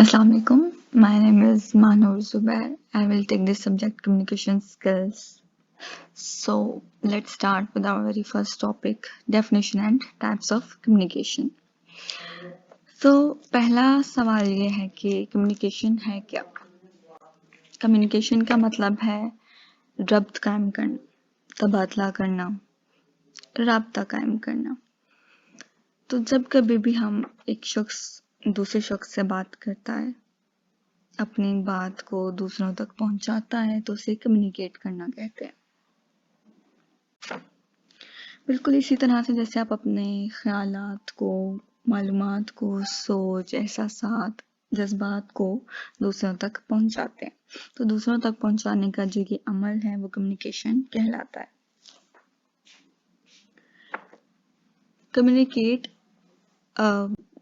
Assalamu alaikum. My name is Manur Zubair. I will take this subject communication skills. So let's start with our very first topic, definition and types of communication. So पहला सवाल ये है कि communication है क्या? Communication का मतलब है रब्त कायम करना, तबादला करना, राब्ता कायम करना। तो जब कभी भी हम एक शख्स दूसरे शख्स से बात करता है, अपनी बात को दूसरों तक पहुंचाता है, तो उसे कम्युनिकेट करना कहते हैं। बिल्कुल इसी तरह से जैसे आप अपने ख्यालात को, मालूमात को, सोच, एहसासात, जज्बात को दूसरों तक पहुंचाते हैं, तो दूसरों तक पहुंचाने का जो ये अमल है वो कम्युनिकेशन कहलाता है। कम्युनिकेट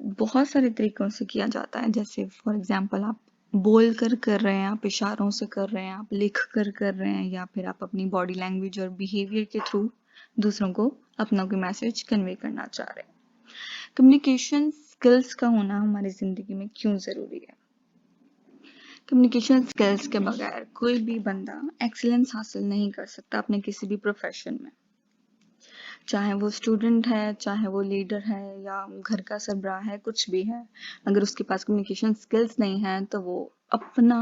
बहुत सारे तरीकों से किया जाता है, जैसे फॉर एग्जांपल आप बोल कर रहे हैं, आप इशारों से कर रहे हैं, आप लिख कर रहे हैं, या फिर आप अपनी बॉडी लैंग्वेज और बिहेवियर के थ्रू दूसरों को अपना कोई मैसेज कन्वे करना चाह रहे हैं। कम्युनिकेशन स्किल्स का होना हमारी जिंदगी में क्यों जरूरी है? कम्युनिकेशन स्किल्स के बगैर कोई भी बंदा एक्सीलेंस हासिल नहीं कर सकता अपने किसी भी प्रोफेशन में, चाहे वो स्टूडेंट है, चाहे वो लीडर है, या घर का सरबराह है, कुछ भी है। अगर उसके पास कम्युनिकेशन स्किल्स नहीं है तो वो अपना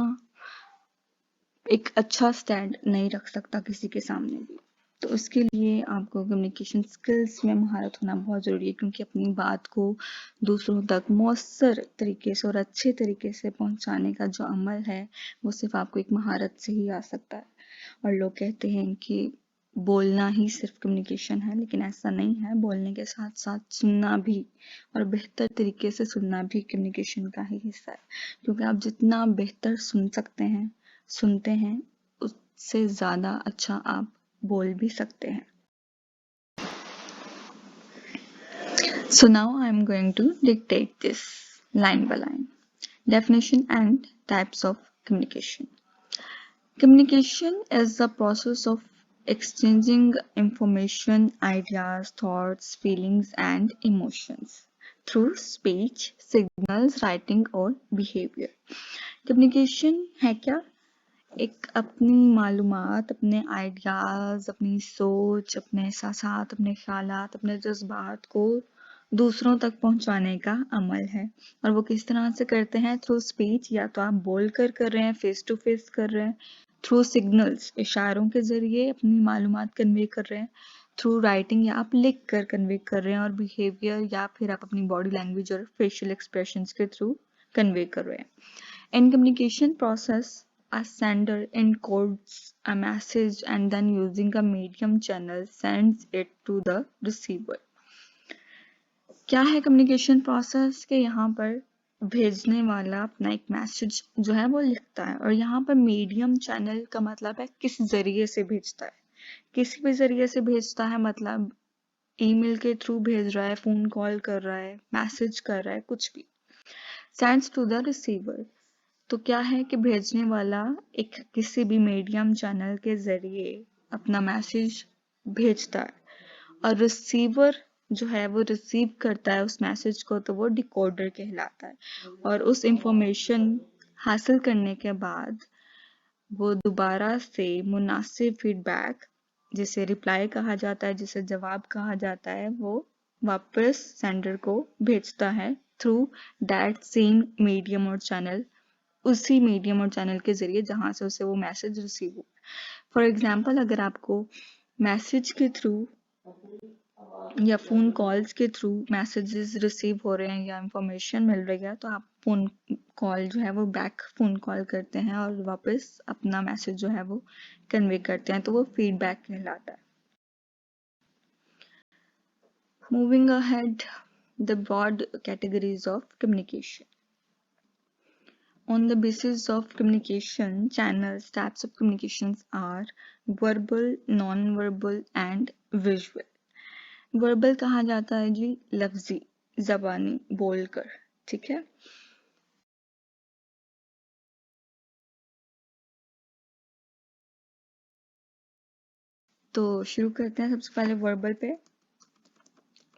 एक अच्छा स्टैंड नहीं रख सकता किसी के सामने भी। तो उसके लिए आपको कम्युनिकेशन स्किल्स में महारत होना बहुत ज़रूरी है, क्योंकि अपनी बात को दूसरों तक मौसर तरीके से और अच्छे तरीके से पहुंचाने का जो अमल है वो सिर्फ आपको एक महारत से ही आ सकता है। और लोग कहते हैं कि बोलना ही सिर्फ कम्युनिकेशन है, लेकिन ऐसा नहीं है। बोलने के साथ साथ सुनना भी, और बेहतर तरीके से सुनना भी कम्युनिकेशन का ही हिस्सा है, क्योंकि आप जितना बेहतर सुनते हैं उससे ज़्यादा अच्छा आप बोल भी सकते हैं। So now I am going to dictate this line by line. Definition and types of communication. Communication is the process of exchanging information, ideas, thoughts, feelings, and emotions through speech, signals, writing, और behavior. Communication है क्या? एक अपनी मालूमात, अपने ideas, अपनी सोच, अपने एहसासात, अपने ख्यालात, अपने जज्बात को दूसरों तक पहुंचाने का अमल है। और वो किस तरह से करते हैं? थ्रू स्पीच, या तो आप बोल कर रहे हैं, फेस टू फेस कर रहे हैं, थ्रू सिग्नल्स, इशारों के जरिए अपनी मालूमात कन्वे कर रहे हैं, थ्रू राइटिंग, या आप लिख कर कन्वे कर रहे हैं, और बिहेवियर, या फिर आप अपनी बॉडी लैंग्वेज और फेशियल एक्सप्रेशंस के थ्रू कन्वे कर रहे हैं। In communication process, a sender encodes a message and then using a medium channel sends it to the receiver. क्या है कम्युनिकेशन प्रोसेस के? यहाँ पर भेजने वाला अपना एक मैसेज जो है वो लिखता है, और यहाँ पर मीडियम चैनल का मतलब है किस जरिए से भेजता है। किसी भी जरिए से भेजता है, मतलब ईमेल के थ्रू भेज रहा है, फोन कॉल कर रहा है, मैसेज कर रहा है, कुछ भी। सेंड्स टू द रिसीवर, तो क्या है कि भेजने वाला एक किसी भी मीडियम चैनल के जरिए अपना मैसेज भेजता है, और रिसीवर जो है वो रिसीव करता है उस मैसेज को, तो वो डिकोडर कहलाता है। और उस इंफॉर्मेशन हासिल करने के बाद वो दोबारा से मुनासिब फीडबैक, जिसे रिप्लाई कहा जाता है, जिसे जवाब कहा जाता है, वो वापस सेंडर को भेजता है थ्रू दैट सेम मीडियम और चैनल, उसी मीडियम और चैनल के जरिए जहां से उसे वो मैसेज रिसीव हो। फॉर एग्जाम्पल, अगर आपको मैसेज के थ्रू या फोन कॉल्स के थ्रू मैसेजेस रिसीव हो रहे हैं या इंफॉर्मेशन मिल रही है, तो आप फोन कॉल जो है वो बैक फोन कॉल करते हैं और वापस अपना मैसेज जो है वो कन्वे करते हैं, तो वो फीडबैक कहलाता है। Moving ahead, the broad categories of communication. On the basis of communication channels, types of communications are verbal, non-verbal and visual. Verbal कहा जाता है जी लफ्जी, जबानी, बोलकर, ठीक है। तो शुरू करते हैं सबसे पहले वर्बल पे।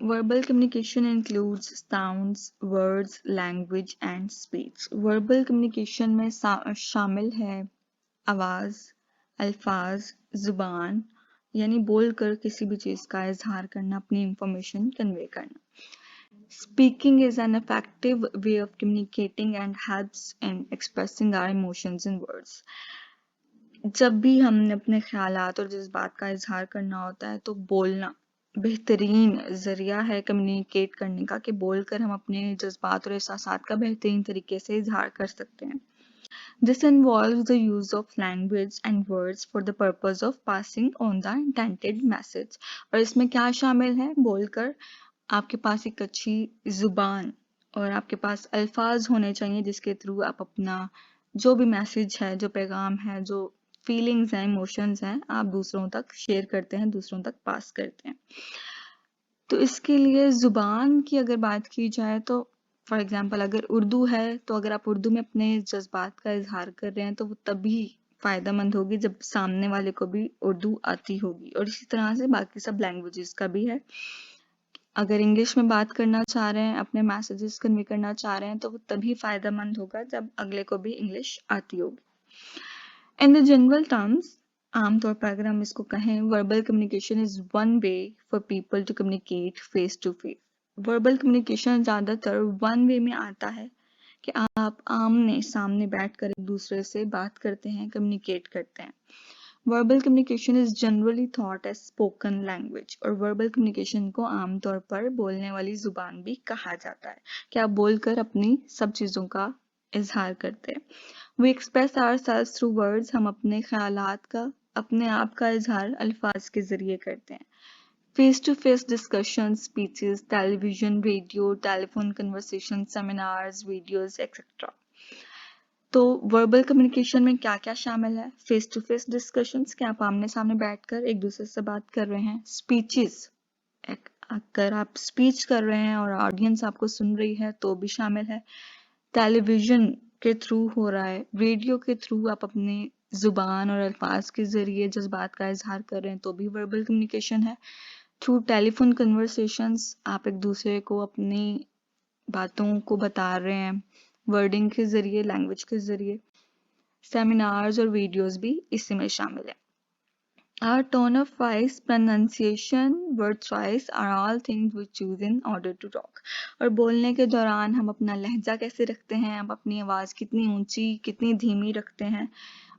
Verbal communication includes sounds, words, language and speech. Verbal communication में शामिल है आवाज, अल्फाज, जुबान, यानी बोलकर किसी भी चीज का इजहार करना, अपनी इंफॉर्मेशन कन्वे करना. Speaking is an effective way of communicating and helps in expressing our emotions in words. जब भी हमने अपने ख्यालात और जज्बात का इजहार करना होता है तो बोलना बेहतरीन जरिया है कम्युनिकेट करने का, कि बोलकर हम अपने जज्बात और एहसासात का बेहतरीन तरीके से इजहार कर सकते हैं. This involves the use of language and words for the purpose of passing on the intended message. और इसमें क्या शामिल है? बोलकर आपके पास एक अच्छी जुबान और आपके पास अल्फाज होने चाहिए जिसके थ्रू आप अपना जो भी मैसेज है, जो पैगाम है, जो फीलिंग्स हैं, इमोशंस हैं, आप दूसरों तक शेयर करते हैं, दूसरों तक पास करते हैं. तो इसके लिए जुबान की अगर बात की जाए तो फॉर एग्जांपल अगर उर्दू है तो अगर आप उर्दू में अपने जज्बात का इजहार कर रहे हैं तो वो तभी फायदेमंद होगी जब सामने वाले को भी उर्दू आती होगी. और इसी तरह से बाकी सब लैंग्वेजेस का भी है. अगर इंग्लिश में बात करना चाह रहे हैं, अपने मैसेजेस कन्वे करना चाह रहे हैं तो वो तभी फायदेमंद होगा जब अगले को भी इंग्लिश आती होगी. इन द जनरल टर्म्स, आमतौर पर अगर हम इसको कहें, verbal communication is one way for people to communicate face to face. Verbal communication ज्यादातर वन वे में आता है कि आप आमने सामने बैठकर एक दूसरे से बात करते हैं, कम्युनिकेट करते हैं. Verbal communication is generally thought as spoken language. और वर्बल कम्युनिकेशन को आमतौर पर बोलने वाली जुबान भी कहा जाता है, कि आप बोलकर अपनी सब चीजों का इजहार करते हैं. We express ourselves through words. हम अपने ख्यालात का, अपने आप का इजहार अल्फाज के जरिए करते हैं. Face to face discussion, speeches, television, radio, telephone conversation, seminars, videos etcetera. तो वर्बल कम्युनिकेशन में क्या क्या शामिल है? फेस टू फेस डिस्कशंस, कि आप आमने सामने बैठकर एक दूसरे से बात कर रहे हैं. स्पीचेस, अगर आप स्पीच कर रहे हैं और ऑडियंस आपको सुन रही है तो भी शामिल है. टेलीविजन के थ्रू हो रहा है, रेडियो के थ्रू आप अपने जुबान और अल्फाज के जरिए जज्बात का इजहार कर रहे हैं तो भी वर्बल कम्युनिकेशन है. थ्रू टेलीफोन कन्वर्सेशंस आप एक दूसरे को अपनी बातों को बता रहे हैं, वर्डिंग के जरिए, लैंग्वेज के जरिए. सेमिनार्स और वीडियोस भी इसी में शामिल है. Our tone of voice, pronunciation, word choice are all things we choose in order to talk. और बोलने के दौरान हम अपना लहजा कैसे रखते हैं, हम अपनी आवाज़ कितनी ऊंची, कितनी धीमी रखते हैं,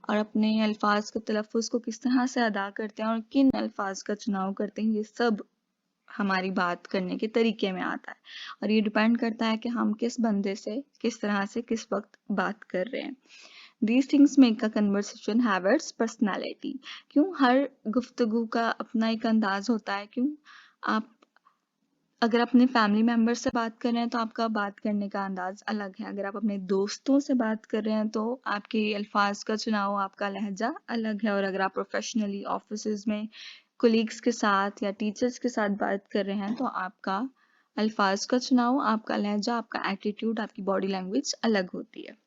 और अपने अल्फाज के तलफ़ुज़ को किस तरह से अदा करते हैं और किन अल्फाज का चुनाव करते हैं, ये सब हमारी बात करने के तरीके में आता है. और ये डिपेंड करता है कि हम किस बंदे से, किस तरह से, किस वक्त बात कर रहे हैं. These things make a conversation have its personality. क्यों? हर गुफ्तगू का अपना एक अंदाज होता है. क्यों? आप अगर अपने फैमिली मेम्बर से बात कर रहे हैं तो आपका बात करने का अंदाज अलग है. अगर आप अपने दोस्तों से बात कर रहे हैं तो आपके अल्फाज का चुनाव, आपका लहजा अलग है. और अगर आप प्रोफेशनली ऑफिस में कोलीग्स के साथ या टीचर्स के साथ बात कर रहे हैं तो आपका अल्फाज का चुनाव, आपका लहजा, आपका एटीट्यूड, आपकी बॉडी लैंग्वेज अलग होती है.